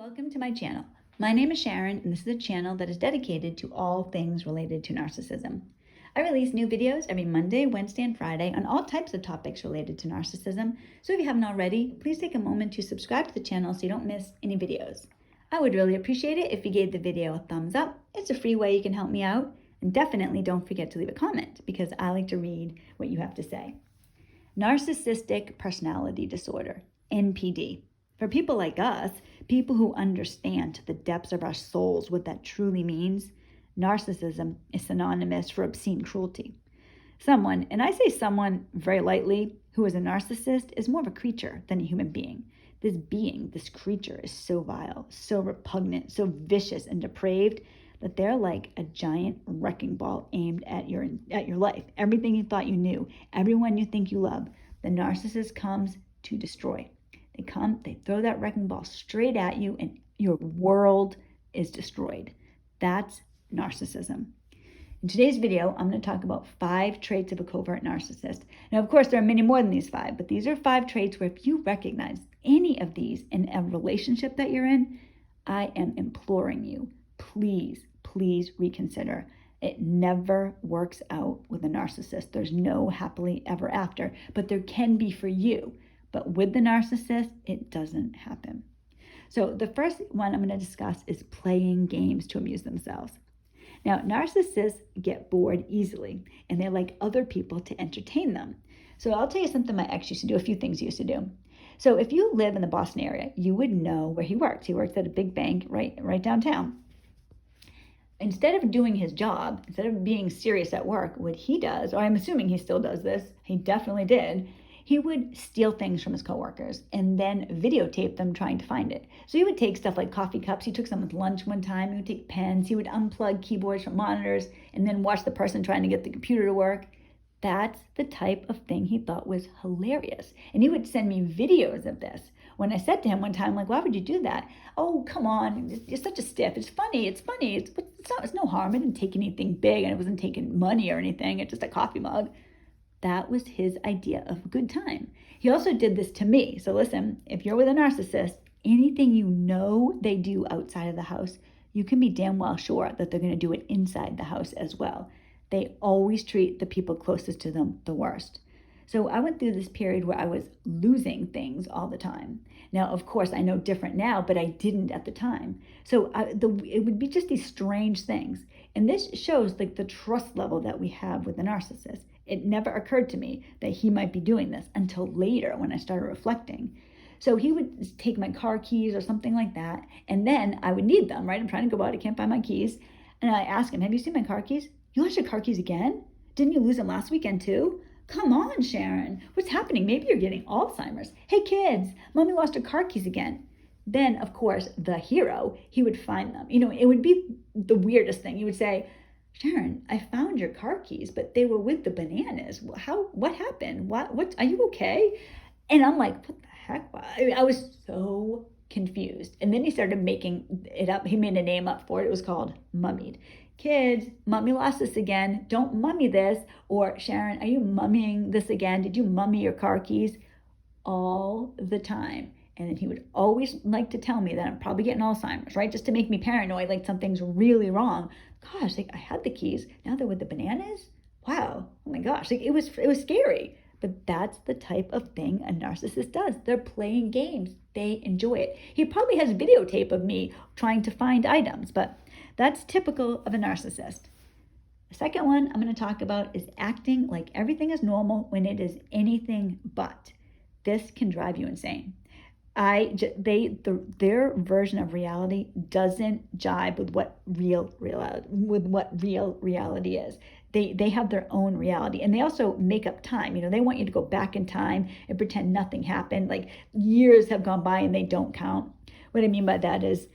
Welcome to my channel. My name is Sharon, and this is a channel that is dedicated to all things related to narcissism. I release new videos every Monday, Wednesday, and Friday on all types of topics related to narcissism, so if you haven't already, please take a moment to subscribe to the channel so you don't miss any videos. I would really appreciate it if you gave the video a thumbs up. It's a free way you can help me out, and definitely don't forget to leave a comment because I like to read what you have to say. Narcissistic Personality Disorder, NPD. For people like us, people who understand to the depths of our souls what that truly means, narcissism is synonymous for obscene cruelty. Someone, and I say someone very lightly, who is a narcissist is more of a creature than a human being. This creature is so vile, so repugnant, so vicious and depraved that they're like a giant wrecking ball aimed at your life. Everything you thought you knew, everyone you think you love, the narcissist comes to destroy. They throw that wrecking ball straight at you and your world is destroyed. That's narcissism. In today's video, I'm going to talk about 5 traits of a covert narcissist. Now, of course, there are many more than these 5, but these are 5 traits where if you recognize any of these in a relationship that you're in, I am imploring you, please reconsider. It never works out with a narcissist. There's no happily ever after, but there can be for you. But with the narcissist, it doesn't happen. So the first one I'm going to discuss is playing games to amuse themselves. Now, narcissists get bored easily, and they like other people to entertain them. So I'll tell you something my ex used to do, a few things he used to do. So if you live in the Boston area, you would know where he works. He works at a big bank right downtown. Instead of doing his job, instead of being serious at work, what he does, or I'm assuming he still does this, he definitely did, he would steal things from his coworkers and then videotape them trying to find it. So he would take stuff like coffee cups. He took someone's lunch one time. He would take pens. He would unplug keyboards from monitors and then watch the person trying to get the computer to work. That's the type of thing he thought was hilarious. And he would send me videos of this. When I said to him one time, like, why would you do that? Oh, come on. You're such a stiff. It's funny. It's no harm. I didn't take anything big, and it wasn't taking money or anything. It's just a coffee mug. That was his idea of a good time. He also did this to me. So listen, if you're with a narcissist, anything you know they do outside of the house, you can be damn well sure that they're going to do it inside the house as well. They always treat the people closest to them the worst. So I went through this period where I was losing things all the time. Now, of course, I know different now, but I didn't at the time. So it would be just these strange things. And this shows like the trust level that we have with the narcissist. It never occurred to me that he might be doing this until later when I started reflecting. So he would take my car keys or something like that, and then I would need them, right? I'm trying to go out, I can't find my keys. And I ask him, have you seen my car keys? You lost your car keys again? Didn't you lose them last weekend too? Come on, Sharon, what's happening? Maybe you're getting Alzheimer's. Hey kids, mommy lost her car keys again. Then, of course, the hero, he would find them. You know, it would be the weirdest thing. He would say, Sharon, I found your car keys, but they were with the bananas. What happened? What, are you okay? And I'm like, what the heck? I was so confused. And then he started making it up. He made a name up for it. It was called Mummied. Kids, mummy lost this again. Don't mummy this. Or Sharon, are you mummying this again? Did you mummy your car keys? All the time. And then he would always like to tell me that I'm probably getting Alzheimer's, right? Just to make me paranoid, like something's really wrong. Gosh, like I had the keys. Now they're with the bananas? Wow. Oh my gosh. Like it was scary. But that's the type of thing a narcissist does. They're playing games. They enjoy it. He probably has videotape of me trying to find items, but that's typical of a narcissist. The second one I'm going to talk about is acting like everything is normal when it is anything but. This can drive you insane. Their version of reality doesn't jibe with what real reality is. They have their own reality, and they also make up time. You know, they want you to go back in time and pretend nothing happened. Like years have gone by and they don't count. What I mean by that is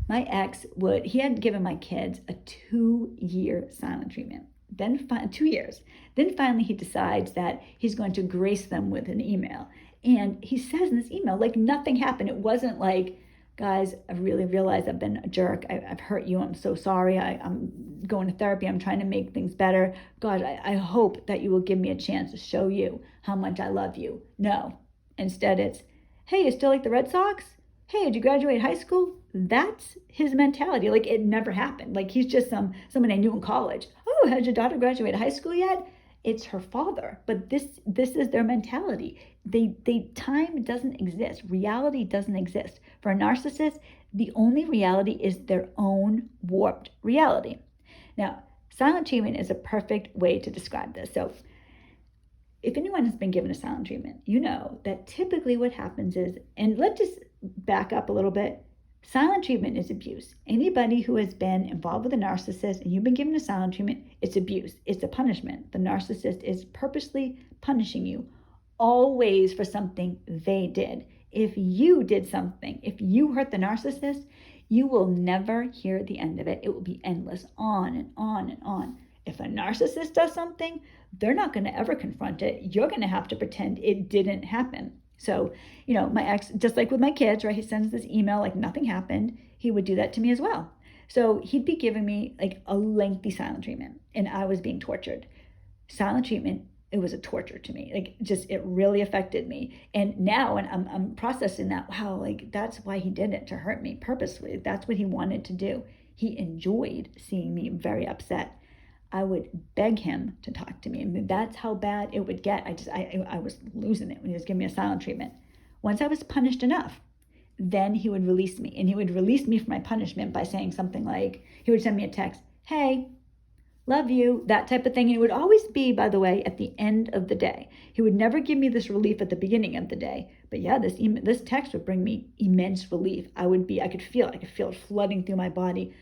my ex he had given my kids a 2-year silent treatment. Then 2 years. Then finally he decides that he's going to grace them with an email. And he says in this email, like nothing happened. It wasn't like, guys, I really realized I've been a jerk. I've hurt you. I'm so sorry. I'm going to therapy. I'm trying to make things better. God, I hope that you will give me a chance to show you how much I love you. No. Instead, it's, hey, you still like the Red Sox? hey, did you graduate high school? That's his mentality. Like, it never happened. Like, he's just someone I knew in college. Oh, has your daughter graduated high school yet? It's her father. But this is their mentality. Time doesn't exist. Reality doesn't exist. For a narcissist, the only reality is their own warped reality. Now, silent treatment is a perfect way to describe this. So if anyone has been given a silent treatment, you know that typically what happens is, and let's just back up a little bit, silent treatment is abuse. Anybody who has been involved with a narcissist and you've been given a silent treatment, it's abuse. It's a punishment. The narcissist is purposely punishing you, always for something they did. If you did something, if you hurt the narcissist, you will never hear the end of it. It will be endless, on and on and on. If a narcissist does something, they're not going to ever confront it. You're going to have to pretend it didn't happen. So, my ex, just like with my kids, right? He sends this email like nothing happened. He would do that to me as well. So he'd be giving me like a lengthy silent treatment and I was being tortured. Silent treatment, it was a torture to me. Like, just, it really affected me. And now, and I'm processing that, wow, like that's why he did it, to hurt me purposely. That's what he wanted to do. He enjoyed seeing me very upset. I would beg him to talk to me. I mean, that's how bad it would get. I was losing it when he was giving me a silent treatment. Once I was punished enough, then he would release me. And he would release me from my punishment by saying something like, he would send me a text, hey, love you, that type of thing. And it would always be, by the way, at the end of the day. He would never give me this relief at the beginning of the day. But yeah, this text would bring me immense relief. I could feel it flooding through my body.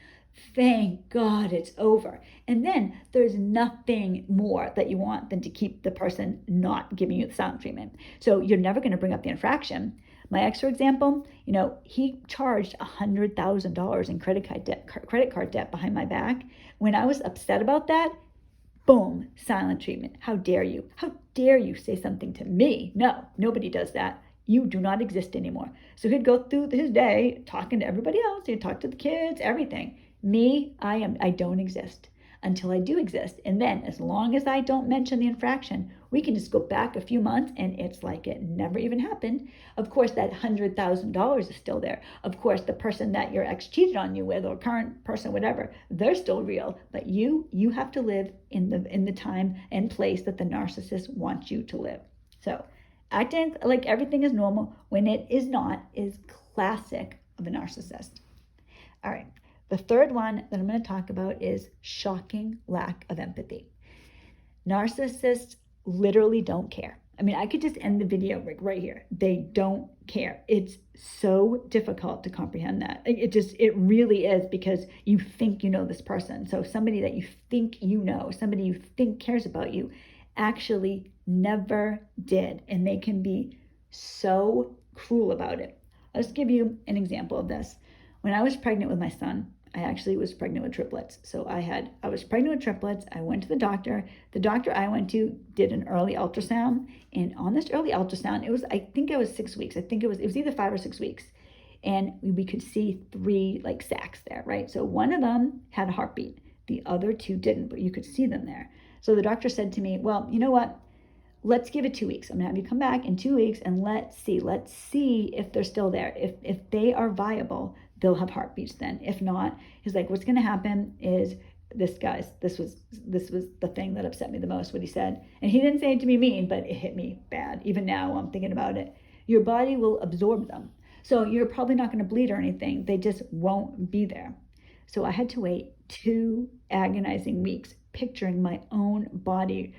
Thank God it's over. And then there's nothing more that you want than to keep the person not giving you the silent treatment. So you're never going to bring up the infraction. My ex, for example, he charged $100,000 in credit card debt behind my back. When I was upset about that, boom, silent treatment. How dare you? How dare you say something to me? No, nobody does that. You do not exist anymore. So he'd go through his day talking to everybody else. He'd talk to the kids, everything. Me, I don't exist until I do exist. And then as long as I don't mention the infraction, we can just go back a few months and it's like it never even happened. Of course, that $100,000 is still there. Of course, the person that your ex cheated on you with, or current person, whatever, they're still real. But you have to live in the time and place that the narcissist wants you to live. So acting like everything is normal when it is not is classic of a narcissist. All right. The third one that I'm going to talk about is shocking lack of empathy. Narcissists literally don't care. I mean, I could just end the video right here. They don't care. It's so difficult to comprehend that. It really is, because you think you know this person. So somebody that you think you know, somebody you think cares about you, actually never did. And they can be so cruel about it. I'll just give you an example of this. When I was pregnant with my son, I actually was pregnant with triplets. So I was pregnant with triplets. I went to the doctor. The doctor I went to did an early ultrasound. And on this early ultrasound, I think it was 6 weeks. I think it was either 5 or 6 weeks. And we could see 3 like sacs there, right? So one of them had a heartbeat. The other 2 didn't, but you could see them there. So the doctor said to me, well, you know what? Let's give it 2 weeks. I'm gonna have you come back in 2 weeks and let's see if they're still there. If they are viable, they'll have heartbeats then. If not, he's like, what's gonna happen is this was the thing that upset me the most, what he said. And he didn't say it to be mean, but it hit me bad. Even now I'm thinking about it. Your body will absorb them. So you're probably not gonna bleed or anything. They just won't be there. So I had to wait 2 agonizing weeks picturing my own body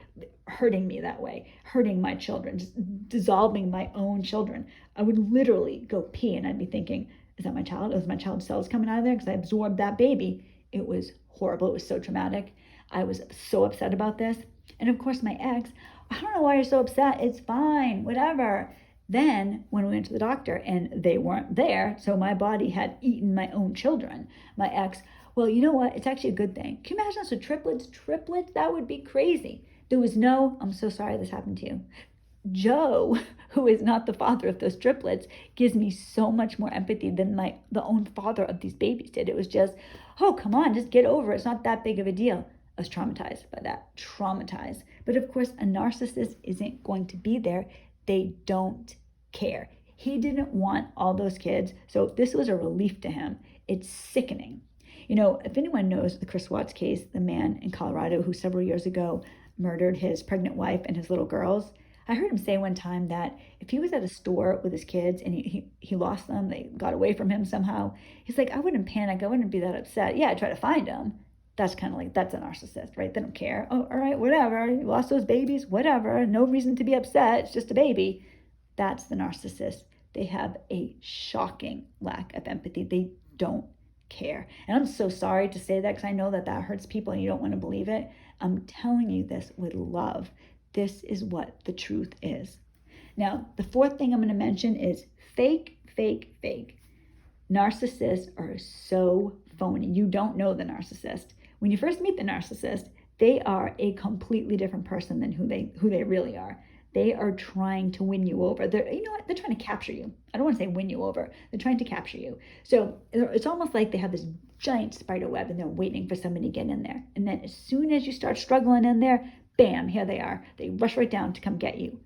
hurting me that way, hurting my children, just dissolving my own children. I would literally go pee and I'd be thinking, is that my child? Was my child's cells coming out of there? Because I absorbed that baby. It was horrible. It was so traumatic. I was so upset about this. And of course, my ex, I don't know why you're so upset. It's fine, whatever. Then when we went to the doctor and they weren't there, so my body had eaten my own children, my ex, well, you know what? It's actually a good thing. Can you imagine us with triplets? Triplets? That would be crazy. There was no, I'm so sorry this happened to you. Joe, who is not the father of those triplets, gives me so much more empathy than the own father of these babies did. It was just, oh, come on, just get over it. It's not that big of a deal. I was traumatized by that, traumatized. But of course, a narcissist isn't going to be there. They don't care. He didn't want all those kids, so this was a relief to him. It's sickening. You know, if anyone knows the Chris Watts case, the man in Colorado who several years ago murdered his pregnant wife and his little girls, I heard him say one time that if he was at a store with his kids and he lost them, they got away from him somehow, he's like, I wouldn't panic, I wouldn't be that upset. Yeah, I'd try to find them. That's kind of like, that's a narcissist, right? They don't care. Oh, all right, whatever. You lost those babies, whatever. No reason to be upset. It's just a baby. That's the narcissist. They have a shocking lack of empathy. They don't care. And I'm so sorry to say that because I know that hurts people and you don't want to believe it. I'm telling you this with love. This is what the truth is. Now, the fourth thing I'm going to mention is fake, fake, fake. Narcissists are so phony. You don't know the narcissist. When you first meet the narcissist, they are a completely different person than who they really are. They are trying to win you over. They're trying to capture you. I don't want to say win you over. They're trying to capture you. So it's almost like they have this giant spider web and they're waiting for somebody to get in there. And then as soon as you start struggling in there, bam, here they are. They rush right down to come get you.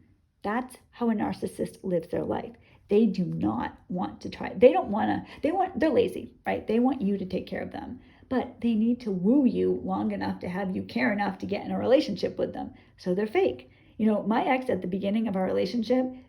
That's how a narcissist lives their life. They do not want to try. They're lazy, right? They want you to take care of them, but they need to woo you long enough to have you care enough to get in a relationship with them. So they're fake. You know, my ex at the beginning of our entanglement,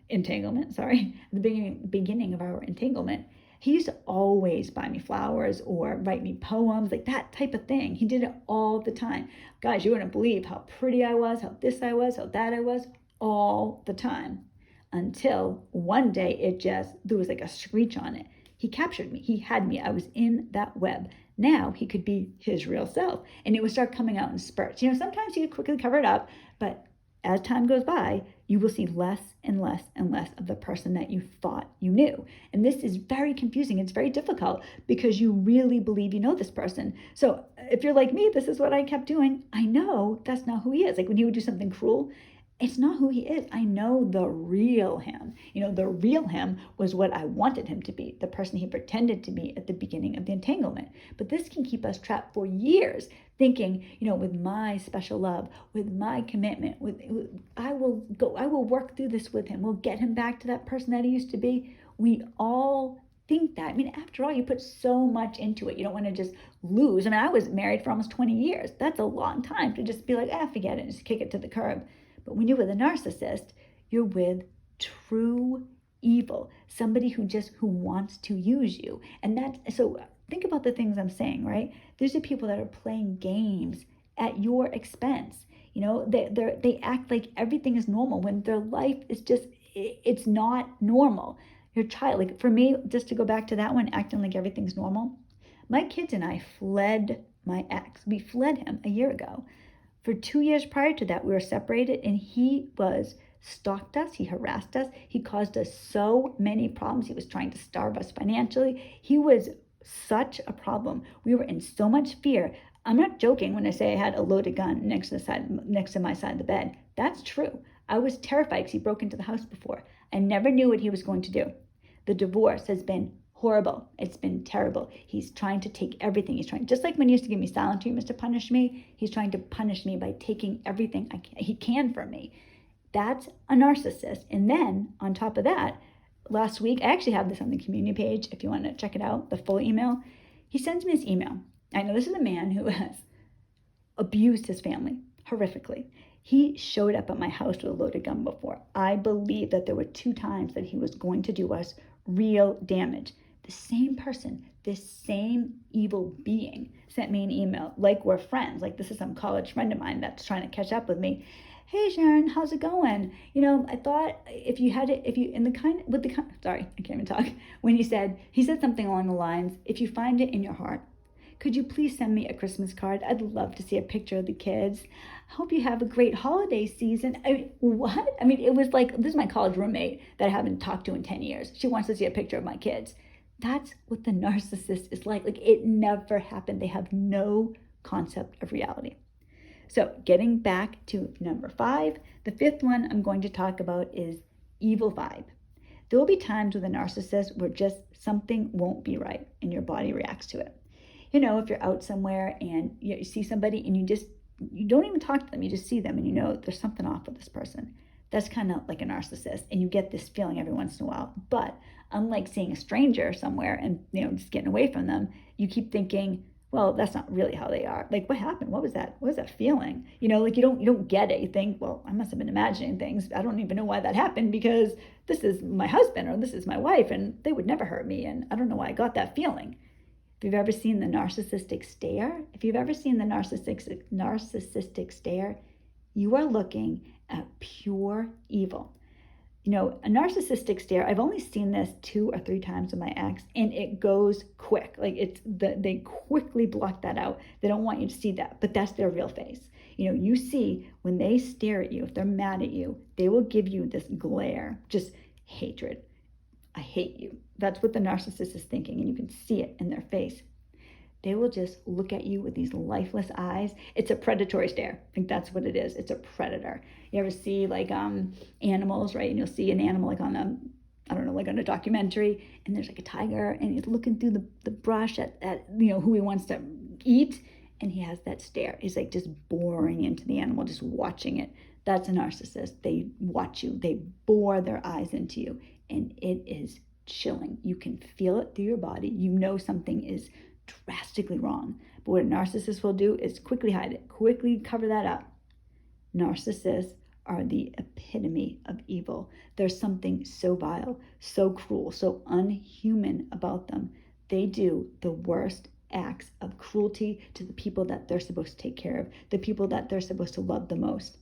he used to always buy me flowers or write me poems, like that type of thing. He did it all the time. Guys, you wouldn't believe how pretty I was, how this I was, how that I was, all the time. Until one day there was like a screech on it. He captured me. He had me. I was in that web. Now he could be his real self and it would start coming out in spurts. You know, sometimes he could quickly cover it up, but as time goes by, you will see less and less and less of the person that you thought you knew. And this is very confusing. It's very difficult because you really believe you know this person. So if you're like me, this is what I kept doing. I know that's not who he is. Like when he would do something cruel, it's not who he is. I know the real him. You know, the real him was what I wanted him to be, the person he pretended to be at the beginning of the entanglement. But this can keep us trapped for years, thinking, you know, with my special love, with my commitment, I will work through this with him. We'll get him back to that person that he used to be. We all think that. I mean, after all, you put so much into it. You don't want to just lose. I mean, I was married for almost 20 years. That's a long time to just be like, forget it, just kick it to the curb. But when you're with a narcissist, you're with true evil, somebody who wants to use you. And so think about the things I'm saying, right? These are people that are playing games at your expense. You know, they act like everything is normal when their life is it's not normal. Your child, like for me, just to go back to that one, acting like everything's normal. My kids and I fled my ex. We fled him a year ago. For 2 years prior to that, we were separated and he stalked us. He harassed us. He caused us so many problems. He was trying to starve us financially. He was such a problem. We were in so much fear. I'm not joking when I say I had a loaded gun next to my side of the bed. That's true. I was terrified because he broke into the house before. I never knew what he was going to do. The divorce has been horrible. It's been terrible. He's trying to take everything. Just like when he used to give me silent treatments to punish me, he's trying to punish me by taking everything he can from me. That's a narcissist. And then on top of that, last week, I actually have this on the community page if you want to check it out, the full email. He sends me this email. I know this is a man who has abused his family horrifically. He showed up at my house with a loaded gun before. I believe that there were 2 times that he was going to do us real damage. The same person, this same evil being sent me an email like we're friends, like this is some college friend of mine that's trying to catch up with me. Hey Sharon, how's it going? You know, I thought sorry, I can't even talk. When he said something along the lines, if you find it in your heart, could you please send me a Christmas card? I'd love to see a picture of the kids. I hope you have a great holiday season. I mean, what? I mean, it was like, this is my college roommate that I haven't talked to in 10 years. She wants to see a picture of my kids. That's what the narcissist is like. Like, it never happened. They have no concept of reality. So getting back to number 5, the 5th one I'm going to talk about is evil vibe. There will be times with a narcissist where just something won't be right and your body reacts to it. You know, if you're out somewhere and you see somebody and you don't even talk to them, you just see them and you know there's something off with this person. That's kind of like a narcissist, and you get this feeling every once in a while. But unlike seeing a stranger somewhere and just getting away from them, you keep thinking, well, that's not really how they are. Like, what happened? What was that? What was that feeling? Like you don't get it. You think, well, I must have been imagining things. I don't even know why that happened, because this is my husband or this is my wife, and they would never hurt me, and I don't know why I got that feeling. If you've ever seen the narcissistic stare, you are looking at pure evil. A narcissistic stare, I've only seen this 2 or 3 times with my ex, and it goes quick. Like they quickly block that out. They don't want you to see that, but that's their real face. You see when they stare at you, if they're mad at you, they will give you this glare, just hatred. I hate you. That's what the narcissist is thinking, and you can see it in their face. They will just look at you with these lifeless eyes. It's a predatory stare. I think that's what it is. It's a predator. You ever see like animals, right? And you'll see an animal like on a documentary, and there's like a tiger, and he's looking through the brush at who he wants to eat, and he has that stare. He's like just boring into the animal, just watching it. That's a narcissist. They watch you. They bore their eyes into you, and it is chilling. You can feel it through your body. Something is drastically wrong. But what a narcissist will do is quickly hide it, quickly cover that up. Narcissists are the epitome of evil. There's something so vile, so cruel, so unhuman about them. They do the worst acts of cruelty to the people that they're supposed to take care of, the people that they're supposed to love the most.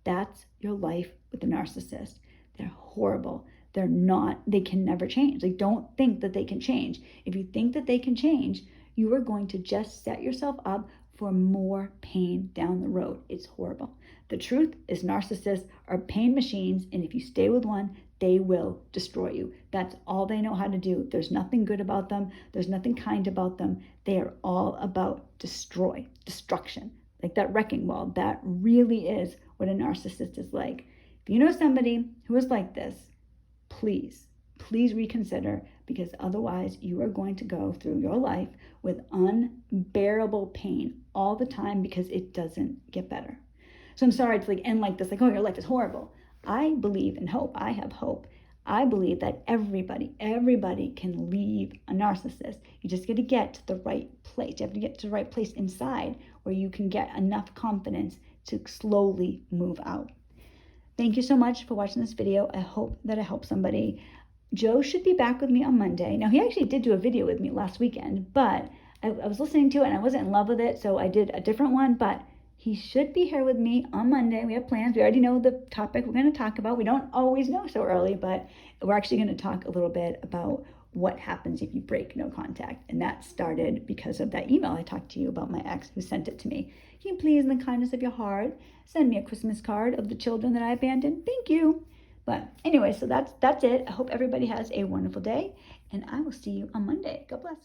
That's your life with a narcissist. They're horrible. They can never change. Like, don't think that they can change. If you think that they can change, you are going to just set yourself up for more pain down the road. It's horrible. The truth is narcissists are pain machines, and if you stay with one, they will destroy you. That's all they know how to do. There's nothing good about them. There's nothing kind about them. They are all about destruction. Like that wrecking ball. That really is what a narcissist is like. If you know somebody who is like this, please reconsider, because otherwise you are going to go through your life with unbearable pain all the time, because it doesn't get better. So I'm sorry to end like this, like, oh, your life is horrible. I believe in hope. I have hope. I believe that everybody can leave a narcissist. You just got to get to the right place. You have to get to the right place inside where you can get enough confidence to slowly move out. Thank you so much for watching this video. I hope that it helped somebody. Joe should be back with me on Monday. Now, he actually did do a video with me last weekend, but I was listening to it and I wasn't in love with it, so I did a different one, but he should be here with me on Monday. We have plans. We already know the topic we're going to talk about. We don't always know so early, but we're actually going to talk a little bit about what happens if you break no contact. And that started because of that email I talked to you about, my ex who sent it to me. Can you please, in the kindness of your heart, send me a Christmas card of the children that I abandoned? Thank you. But anyway, so that's it. I hope everybody has a wonderful day, and I will see you on Monday. God bless.